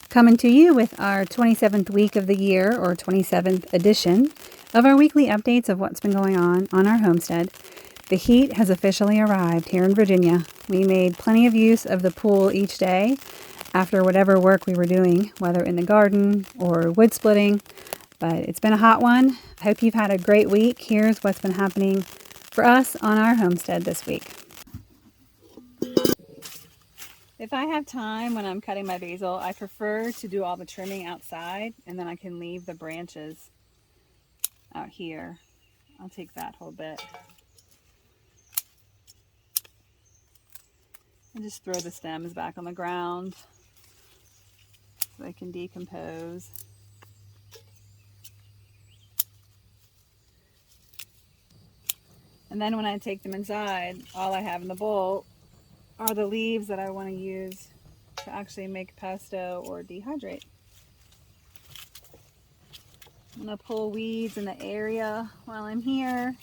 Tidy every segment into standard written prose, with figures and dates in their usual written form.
Coming to you with our 27th week of the year, or 27th edition of our weekly updates of what's been going on our homestead. The heat has officially arrived here in Virginia. We made plenty of use of the pool each day after whatever work we were doing, whether in the garden or wood splitting, but it's been a hot one. I hope you've had a great week. Here's what's been happening for us on our homestead this week. If I have time when I'm cutting my basil, I prefer to do all the trimming outside, and then I can leave the branches out here. I'll take that whole bit. And just throw the stems back on the ground so they can decompose. And then when I take them inside, all I have in the bowl are the leaves that I want to use to actually make pesto or dehydrate. I'm going to pull weeds in the area while I'm here.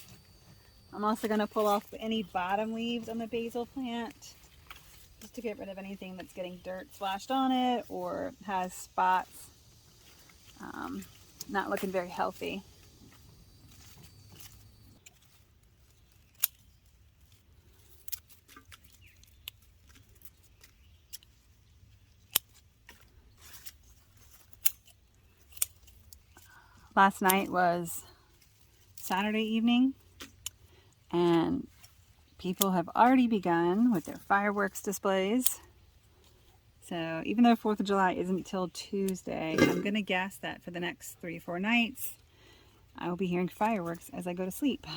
I'm also going to pull off any bottom leaves on the basil plant just to get rid of anything that's getting dirt splashed on it or has spots. Not looking very healthy. Last night was Saturday evening, and people have already begun with their fireworks displays. So even though 4th of July isn't till Tuesday, I'm going to guess that for the next 3 or 4 nights, I will be hearing fireworks as I go to sleep.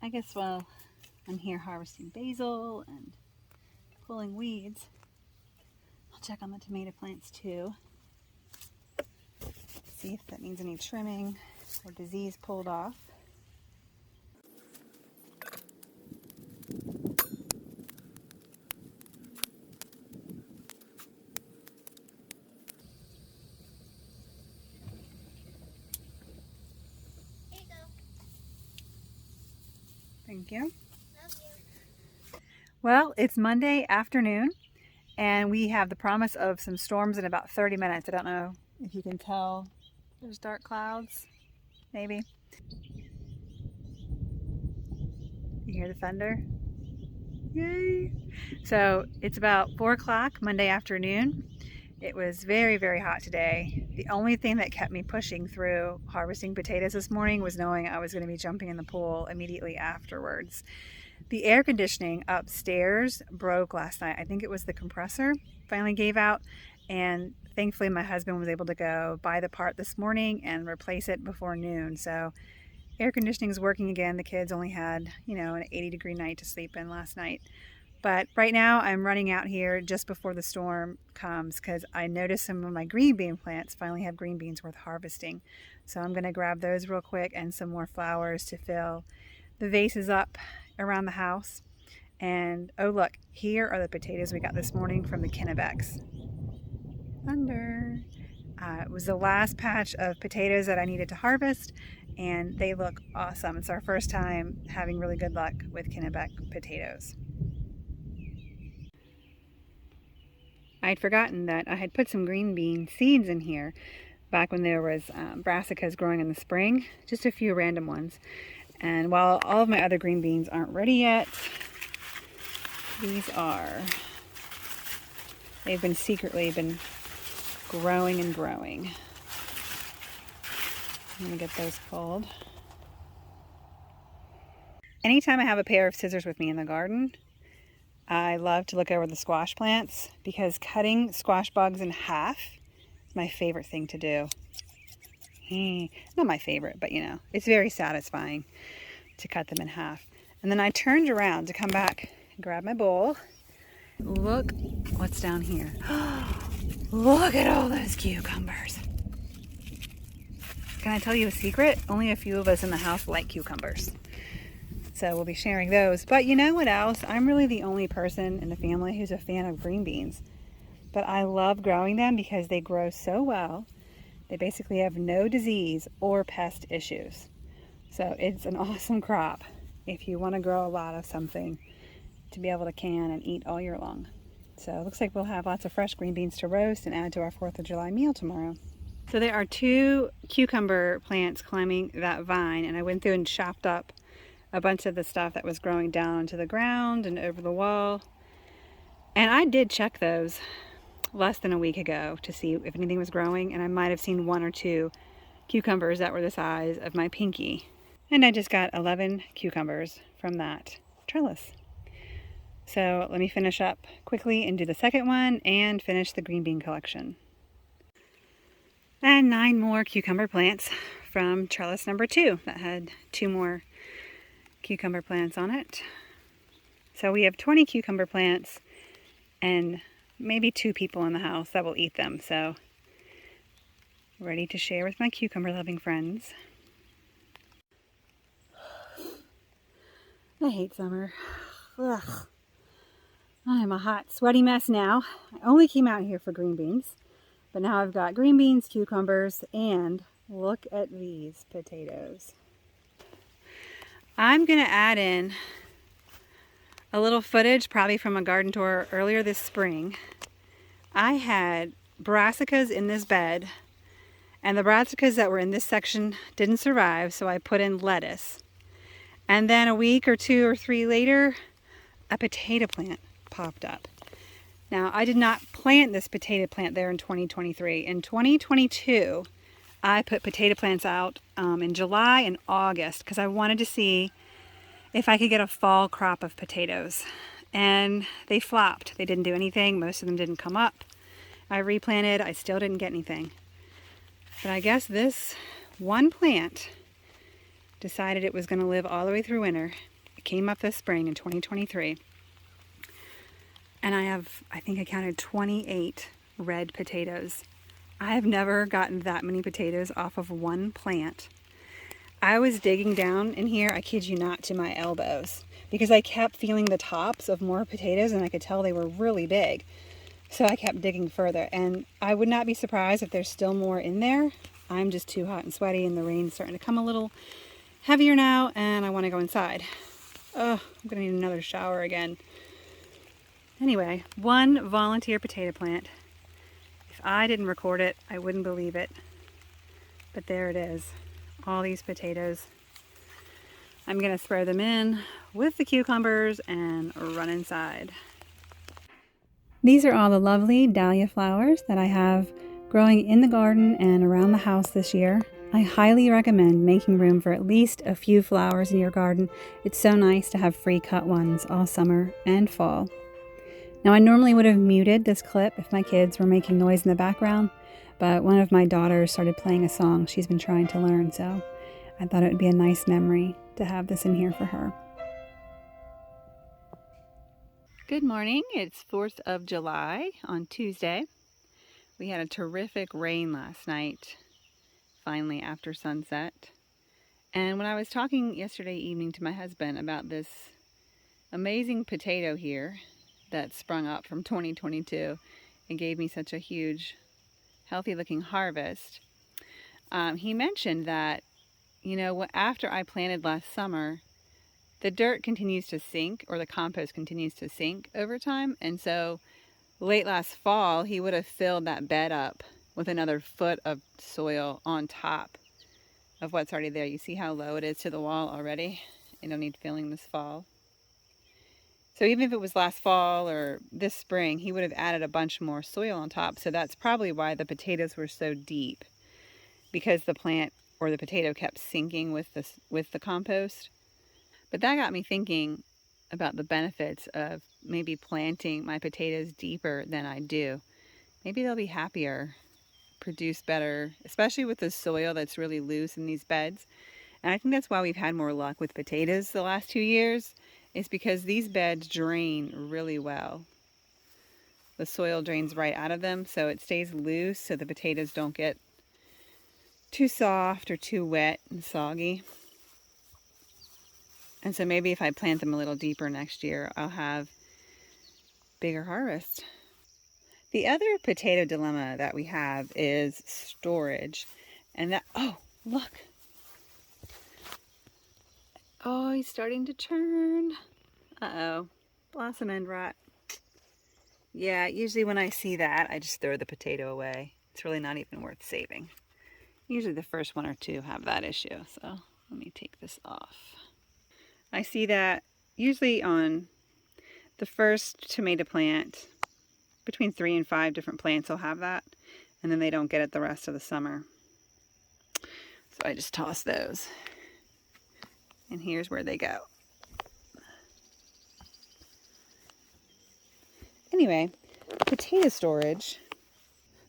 I guess while I'm here harvesting basil and pulling weeds, I'll check on the tomato plants too. See if that means any trimming or disease pulled off. Here you go. Thank you. Love you. Well, it's Monday afternoon, and we have the promise of some storms in about 30 minutes. I don't know if you can tell. There's dark clouds, maybe. You hear the thunder? Yay! So it's about 4 o'clock Monday afternoon. It was very, very hot today. The only thing that kept me pushing through harvesting potatoes this morning was knowing I was going to be jumping in the pool immediately afterwards. The air conditioning upstairs broke last night. I think it was the compressor finally gave out, and thankfully my husband was able to go buy the part this morning and replace it before noon. So air conditioning is working again. The kids only had, an 80-degree night to sleep in last night. But right now I'm running out here just before the storm comes because I noticed some of my green bean plants finally have green beans worth harvesting. So I'm going to grab those real quick and some more flowers to fill the vases up around the house. And oh look, here are the potatoes we got this morning from the Kennebecks. Thunder. It was the last patch of potatoes that I needed to harvest, and they look awesome. It's our first time having really good luck with Kennebec potatoes. I'd forgotten that I had put some green bean seeds in here back when there was brassicas growing in the spring, just a few random ones. And while all of my other green beans aren't ready yet, these are. They've been secretly growing and growing. I'm gonna get those pulled. Anytime I have a pair of scissors with me in the garden, I love to look over the squash plants because cutting squash bugs in half is my favorite thing to do. Not my favorite, but it's very satisfying to cut them in half. And then I turned around to come back and grab my bowl. Look what's down here. Look at all those cucumbers. Can I tell you a secret? Only a few of us in the house like cucumbers. So we'll be sharing those. But you know what else? I'm really the only person in the family who's a fan of green beans. But I love growing them because they grow so well. They basically have no disease or pest issues. So it's an awesome crop. if you want to grow a lot of something to be able to can and eat all year long. So it looks like we'll have lots of fresh green beans to roast and add to our 4th of July meal tomorrow. So there are 2 cucumber plants climbing that vine, and I went through and chopped up a bunch of the stuff that was growing down onto the ground and over the wall. And I did check those less than a week ago to see if anything was growing, and I might have seen 1 or 2 cucumbers that were the size of my pinky. And I just got 11 cucumbers from that trellis. So let me finish up quickly and do the second one and finish the green bean collection. And 9 more cucumber plants from trellis number 2 that had 2 more cucumber plants on it. So we have 20 cucumber plants and maybe 2 people in the house that will eat them. So ready to share with my cucumber loving friends. I hate summer. Ugh. I am a hot, sweaty mess now. I only came out here for green beans, but now I've got green beans, cucumbers, and look at these potatoes. I'm gonna add in a little footage, probably from a garden tour earlier this spring. I had brassicas in this bed, and the brassicas that were in this section didn't survive, so I put in lettuce. And then a week or 2 or 3 later, a potato plant popped up. Now, I did not plant this potato plant there in 2023. In 2022, I put potato plants out in July and August because I wanted to see if I could get a fall crop of potatoes. And they flopped. They didn't do anything. Most of them didn't come up. I replanted. I still didn't get anything. But I guess this one plant decided it was going to live all the way through winter. It came up this spring in 2023. And I think I counted 28 red potatoes. I have never gotten that many potatoes off of one plant. I was digging down in here, I kid you not, to my elbows because I kept feeling the tops of more potatoes and I could tell they were really big. So I kept digging further, and I would not be surprised if there's still more in there. I'm just too hot and sweaty and the rain's starting to come a little heavier now and I want to go inside. Oh, I'm gonna need another shower again. Anyway, 1 volunteer potato plant. If I didn't record it, I wouldn't believe it. But there it is. All these potatoes. I'm gonna throw them in with the cucumbers and run inside. These are all the lovely dahlia flowers that I have growing in the garden and around the house this year. I highly recommend making room for at least a few flowers in your garden. It's so nice to have free cut ones all summer and fall. Now, I normally would have muted this clip if my kids were making noise in the background, but one of my daughters started playing a song she's been trying to learn, so I thought it would be a nice memory to have this in here for her. Good morning. It's 4th of July on Tuesday. We had a terrific rain last night, finally after sunset. And when I was talking yesterday evening to my husband about this amazing potato here that sprung up from 2022 and gave me such a huge, healthy looking harvest, he mentioned that, you know, after I planted last summer, the dirt continues to sink, or the compost continues to sink over time. And so late last fall, he would have filled that bed up with another foot of soil on top of what's already there. You see how low it is to the wall already? It'll need filling this fall. So even if it was last fall or this spring, he would have added a bunch more soil on top. So that's probably why the potatoes were so deep, because the plant or the potato kept sinking with the compost. But that got me thinking about the benefits of maybe planting my potatoes deeper than I do. Maybe they'll be happier, produce better, especially with the soil that's really loose in these beds. And I think that's why we've had more luck with potatoes the last 2 years, is because these beds drain really well. The soil drains right out of them, so it stays loose so the potatoes don't get too soft or too wet and soggy. And so maybe if I plant them a little deeper next year, I'll have bigger harvest. The other potato dilemma that we have is storage. And that, oh, look. Oh, he's starting to turn. Uh-oh. Blossom end rot. Yeah, usually when I see that, I just throw the potato away. It's really not even worth saving. Usually the first one or two have that issue, so let me take this off. I see that usually on the first tomato plant, between 3 and 5 different plants will have that, and then they don't get it the rest of the summer. So I just toss those. And here's where they go. Anyway, potato storage.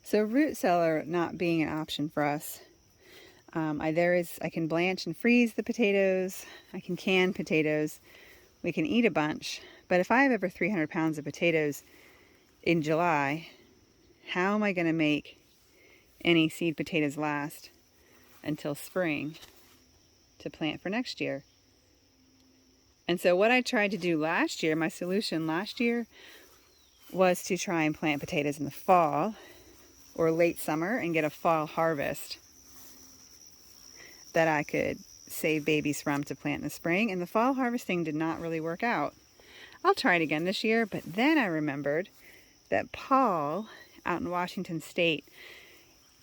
So root cellar not being an option for us. I can blanch and freeze the potatoes. I can can potatoes. We can eat a bunch. But if I have over 300 pounds of potatoes in July, how am I going to make any seed potatoes last until spring to plant for next year? And so what I tried to do last year, my solution last year, was to try and plant potatoes in the fall or late summer and get a fall harvest that I could save babies from to plant in the spring. And the fall harvesting did not really work out. I'll try it again this year, but then I remembered that Paul out in Washington State,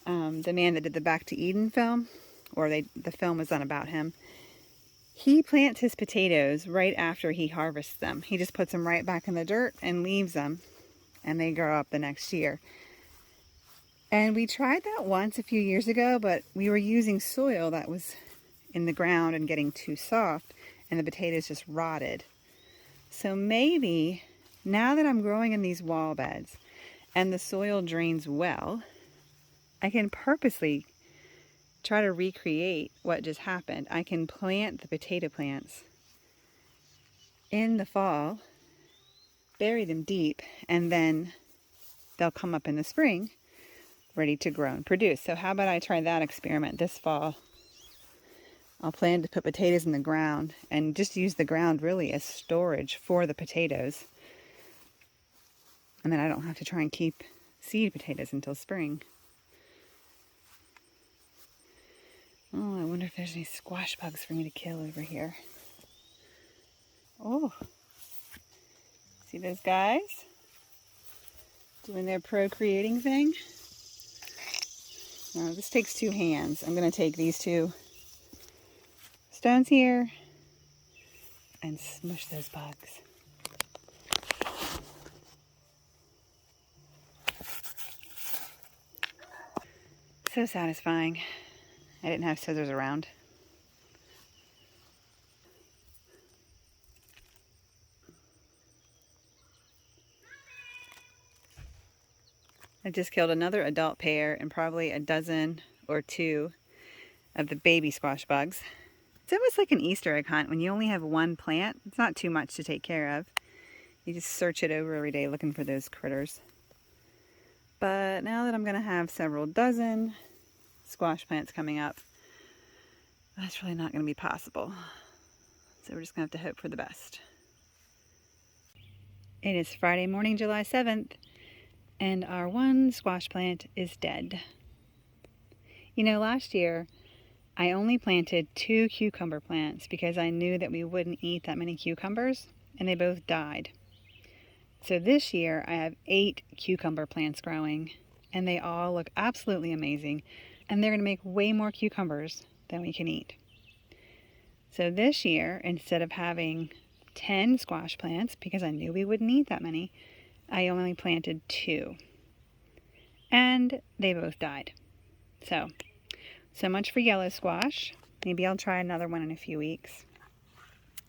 the man that did the Back to Eden film, or the film was done about him, he plants his potatoes right after he harvests them. He just puts them right back in the dirt and leaves them, and they grow up the next year. And we tried that once a few years ago, but we were using soil that was in the ground and getting too soft, and the potatoes just rotted. So maybe now that I'm growing in these wall beds and the soil drains well, I can purposely try to recreate what just happened. I can plant the potato plants in the fall, bury them deep, and then they'll come up in the spring ready to grow and produce. So how about I try that experiment this fall? I'll plan to put potatoes in the ground and just use the ground really as storage for the potatoes. And then I don't have to try and keep seed potatoes until spring. Oh, I wonder if there's any squash bugs for me to kill over here. Oh, see those guys doing their procreating thing? Now this takes 2 hands. I'm going to take these 2 stones here and smush those bugs. So satisfying. I didn't have scissors around. I just killed another adult pair and probably a dozen or 2 of the baby squash bugs. It's almost like an Easter egg hunt when you only have one plant. It's not too much to take care of. You just search it over every day looking for those critters. But now that I'm going to have several dozen squash plants coming up, that's really not going to be possible. So we're just going to have to hope for the best. It is Friday morning, July 7th. And our one squash plant is dead. You know, last year I only planted 2 cucumber plants because I knew that we wouldn't eat that many cucumbers, and they both died. So this year I have 8 cucumber plants growing, and they all look absolutely amazing, and they're going to make way more cucumbers than we can eat. So this year, instead of having 10 squash plants, because I knew we wouldn't eat that many, I only planted 2, and they both died. So much for yellow squash. Maybe I'll try another one in a few weeks.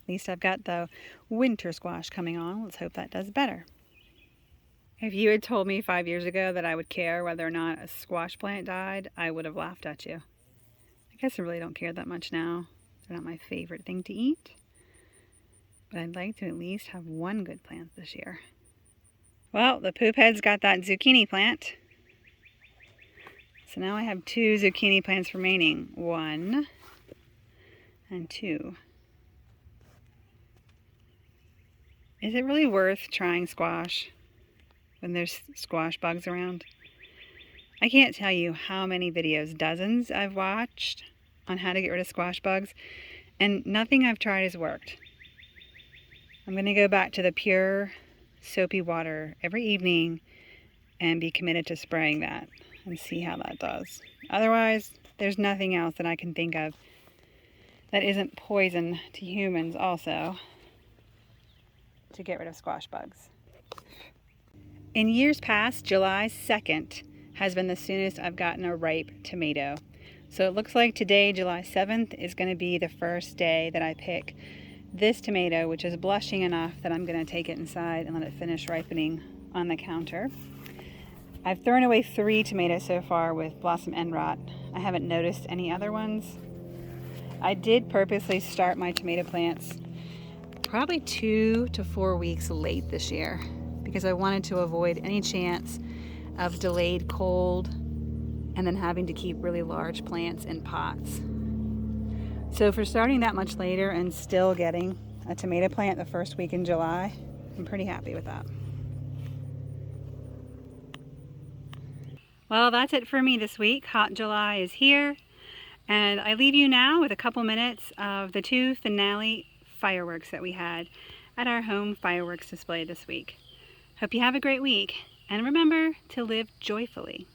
At least I've got the winter squash coming on. Let's hope that does better. If you had told me 5 years ago that I would care whether or not a squash plant died, I would have laughed at you. I guess I really don't care that much now. They're not my favorite thing to eat, but I'd like to at least have one good plant this year. Well, the poop head's got that zucchini plant. So now I have 2 zucchini plants remaining. 1 and 2. Is it really worth trying squash when there's squash bugs around? I can't tell you how many videos, dozens I've watched on how to get rid of squash bugs, And nothing I've tried has worked. I'm going to go back to the pure soapy water every evening and be committed to spraying that and see how that does. Otherwise, there's nothing else that I can think of that isn't poison to humans also to get rid of squash bugs. In years past, July 2nd has been the soonest I've gotten a ripe tomato. So it looks like today, July 7th, is going to be the first day that I pick this tomato, which is blushing enough that I'm going to take it inside and let it finish ripening on the counter. I've thrown away 3 tomatoes so far with blossom end rot. I haven't noticed any other ones. I did purposely start my tomato plants probably 2 to 4 weeks late this year because I wanted to avoid any chance of delayed cold and then having to keep really large plants in pots. So for starting that much later and still getting a tomato plant the first week in July, I'm pretty happy with that. Well, that's it for me this week. Hot July is here, and I leave you now with a couple minutes of the 2 finale fireworks that we had at our home fireworks display this week. Hope you have a great week, and remember to live joyfully.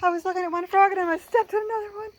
I was looking at one frog and I stepped on another one.